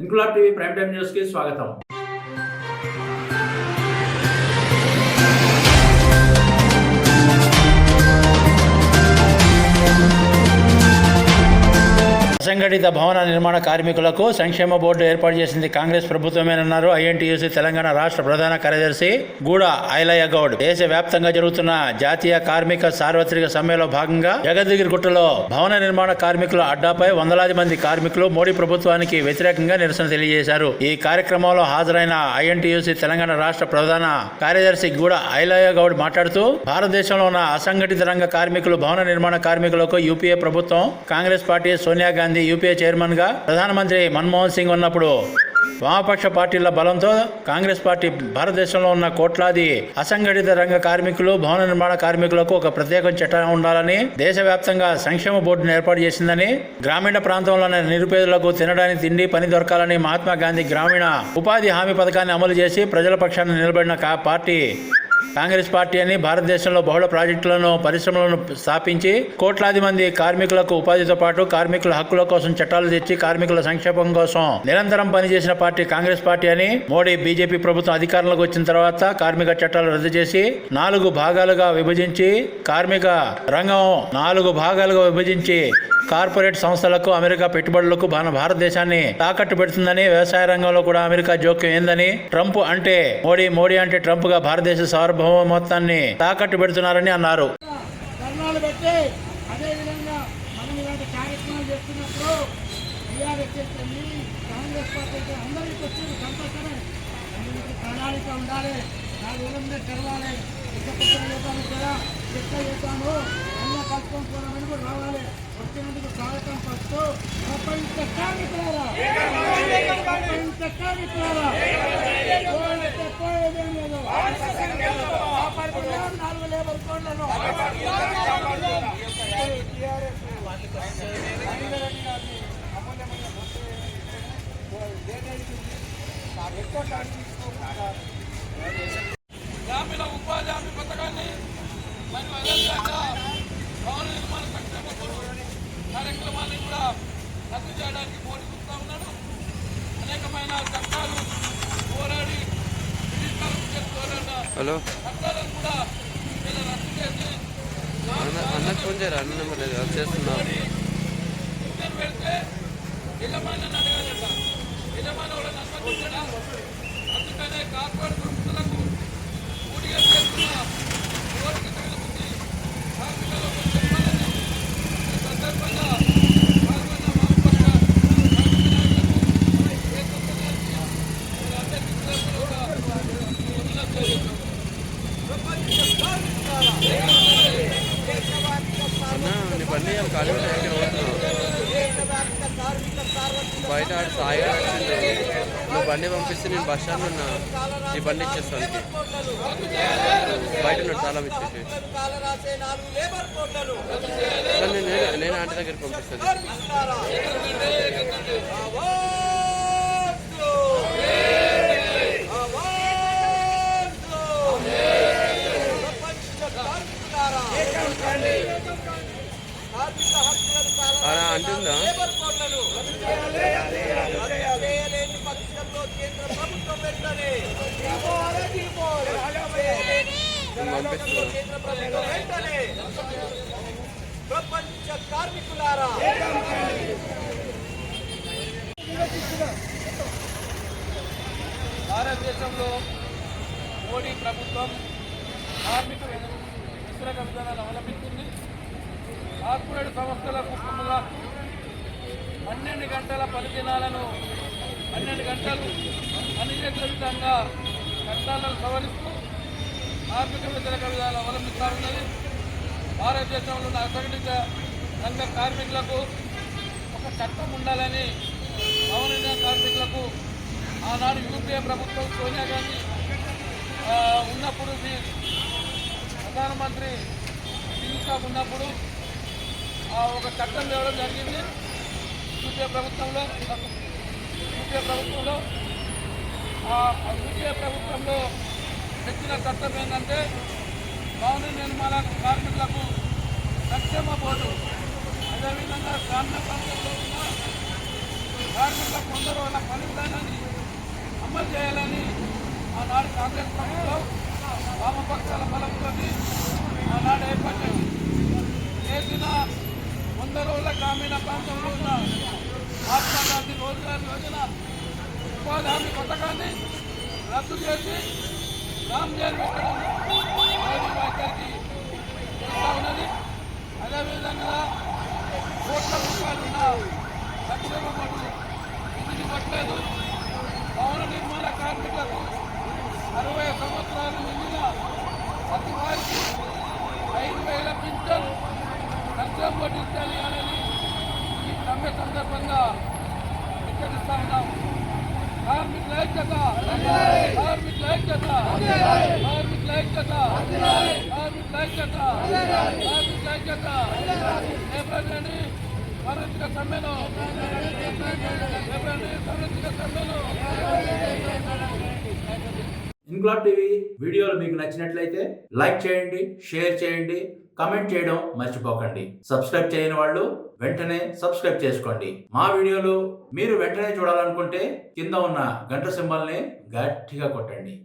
Inquilab TV prime time news కి స్వాగతం. అసంఘటిత భవన నిర్మాణ కార్మికులకు సంక్షేమ బోర్డు ఏర్పాటు చేసింది కాంగ్రెస్ ప్రభుత్వమేనన్నారు ఐఎన్టీయూసీ తెలంగాణ రాష్ట్ర ప్రధాన కార్యదర్శి గూడ ఐలయ్య గౌడ్. దేశవ్యాప్తంగా జరుగుతున్న జాతీయ కార్మిక సార్వత్రిక సమ్మెలో భాగంగా జగద్గిరిగుట్టలో భవన నిర్మాణ కార్మికుల అడ్డాపై వందలాది మంది కార్మికులు మోడీ ప్రభుత్వానికి వ్యతిరేకంగా నిరసన తెలియజేశారు. ఈ కార్యక్రమంలో హాజరైన ఐఎన్టీయూసీ తెలంగాణ రాష్ట్ర ప్రధాన కార్యదర్శి గూడ ఐలయ్య గౌడ్ మాట్లాడుతూ, భారతదేశంలో ఉన్న అసంఘటిత రంగ కార్మికులు, భవన నిర్మాణ కార్మికులకు యూపీఏ ప్రభుత్వం, Congress party, Sonia Gandhi UPA chairman గా ప్రధానమంత్రి మన్మోహన్ సింగ్ ఉన్నప్పుడు వామపక్ష పార్టీల బలంతో కాంగ్రెస్ పార్టీ భారతదేశంలో ఉన్న కోట్లాది అసంఘటిత రంగ కార్మికులు, భవన నిర్మాణ కార్మికులకు ఒక ప్రత్యేక చట్టం ఉండాలని దేశవ్యాప్తంగా సంక్షేమ బోర్డును ఏర్పాటు చేసిందని, గ్రామీణ ప్రాంతంలోని నిరుపేదలకు తినడానికి తిండి, పని దొరకాలని మహాత్మా గాంధీ గ్రామీణ ఉపాధి హామీ పథకాన్ని అమలు చేసి ప్రజల పక్షాన నిలబడిన పార్టీ కాంగ్రెస్ పార్టీ అని, భారతదేశంలో బహుళ ప్రాజెక్టులను, పరిశ్రమలను స్థాపించి కోట్లాది మంది కార్మికులకు ఉపాధితో పాటు కార్మికుల హక్కుల కోసం చట్టాలు తెచ్చి కార్మికుల సంక్షేమం కోసం నిరంతరం పనిచేసిన పార్టీ కాంగ్రెస్ పార్టీ అని, మోడీ బీజేపీ ప్రభుత్వం అధికారంలోకి వచ్చిన తర్వాత కార్మిక చట్టాలు రద్దు చేసి 4 భాగాలుగా విభజించి కార్మిక రంగం 4 భాగాలుగా విభజించి కార్పొరేట్ సంస్థలకు, అమెరికా పెట్టుబడులకు భారతదేశాన్ని తాకట్టు పెడుతుందని, వ్యవసాయ రంగంలో కూడా అమెరికా జోక్యం ఏందని, ట్రంప్ అంటే మోడీ, మోడీ అంటే ట్రంప్ గా భారతదేశ సార్వభౌమత్వాన్ని తాకట్టు పెడుతున్నారని అన్నారు. రావాలి, వచ్చినందుకు స్వాగతం పడుతూ ప్రపంచ కార్మికులారా, పోయేదేం లేదు. 4 లేబర్ కోడ్లను గ్రామీణ ఉపాధి హామీ పథకాన్ని మరియు అదేవిధంగా భవన నిర్మాణ సంక్షేమ కార్యక్రమాన్ని కూడా రద్దు చేయడానికి పోరాడుతూ ఉన్నాడు. అనేకమైన చట్టాలు పోరాడి చట్టాలను కూడా వీళ్ళు రద్దు చేసి పెడితే యజమాని అడగాలట, యజమాని కూడా నమ్మకుంటాడా? అందుకనే కార్పొరేట్ సంస్థలకు ఊడిగా చేస్తున్న కోరిక తగులుతుంది. కార్మికులకు చెప్పాలని ఈ సందర్భంగా పాల్గొన్న వామపక్ష బయట సాయి నువ్వు బండి పంపిస్తే నేను బస్ స్టాండ్ ఉన్నా, ఈ బండి ఇచ్చేస్తాను. బయట ఉన్నాడు తాళం ఇచ్చేసి, నేను ఆంటీ దగ్గరికి పంపిస్తాను. అలా అంటుందా? ప్రపంచ కార్మికులారా, భారతదేశంలో మోడీ ప్రభుత్వం కార్మిక వ్యతిరేక విధానాలు అవలంబిస్తుంది. కార్పొరేట్ సంస్థలకు 12 గంటల పనిదినాలను 12 గంటలు అనియమితంగా చట్టాలను సవరిస్తూ కార్మిక వ్యతిరేక విధానాలు అవలంబిస్తూ ఉన్నది. భారతదేశంలో ఉన్న అసంఘటిత రంగ కార్మికులకు ఒక చట్టం ఉండాలని, భవన కార్మికులకు ఆనాడు యూపీఏ ప్రభుత్వం సోనియా గాంధీ ఉన్నప్పుడు, ప్రధానమంత్రి సింగ్ సాబ్ ఉన్నప్పుడు ఒక చట్టం తేవడం జరిగింది. యూపీఏ ప్రభుత్వంలో యూపీఏ ప్రభుత్వంలో తెచ్చిన చట్టం ఏంటంటే భవన నిర్మాణ కార్మికులకు సంక్షేమ బోర్డు, అదేవిధంగా గ్రామీణ ప్రాంతంలో ఉన్న కార్మికులకు 100 రోజుల పని విధానాన్ని అమలు చేయాలని ఆనాడు కాంగ్రెస్ ప్రభుత్వం వామపక్షాల బలంతో ఆనాడు ఏర్పాటు చేసింది. చేసిన 100 రోజుల గ్రామీణ ప్రాంతంలో ఉన్న మహాత్మా గాంధీ రోజ్గార్ యోజన ఉపాధి హామీ పథకాన్ని రద్దు చేసి రామ్ జైలు పెట్టడం మోదీ వైఖరికి చేస్తూ ఉన్నది. అదేవిధంగా కోట్ల రూపాయలు ఉన్న సంక్షేమ బోర్డు నిధిని కొట్టలేదు. భవన నిర్మాణ కార్మికులకు 60 సంవత్సరాలు నిండిన ప్రతి వారికి 5,000 పింఛన్ సంక్షేమ బోర్డు ఇచ్చాలి అని ఈ సమ్మె సందర్భంగా హెచ్చరిస్తా ఉన్నాం. కార్మికుల ఐక్యత, కార్మికుల ఐక్యత, కార్మికుల ఐక్యత, కార్మికుల ఐక్యత, కార్మికుల ఐక్యత. రేపటి సార్వత్రిక సమ్మెను, రేపటి సార్వత్రిక సమ్మెను. ఇన్క్లాబ్ టీవీ వీడియోలు మీకు నచ్చినట్లయితే లైక్ చేయండి, షేర్ చేయండి, కమెంట్ చేయడం మర్చిపోకండి. సబ్స్క్రైబ్ చేయని వాళ్ళు వెంటనే సబ్స్క్రైబ్ చేసుకోండి. మా వీడియోలు మీరు వెంటనే చూడాలనుకుంటే కింద ఉన్న గంట సింబల్ని గట్టిగా కొట్టండి.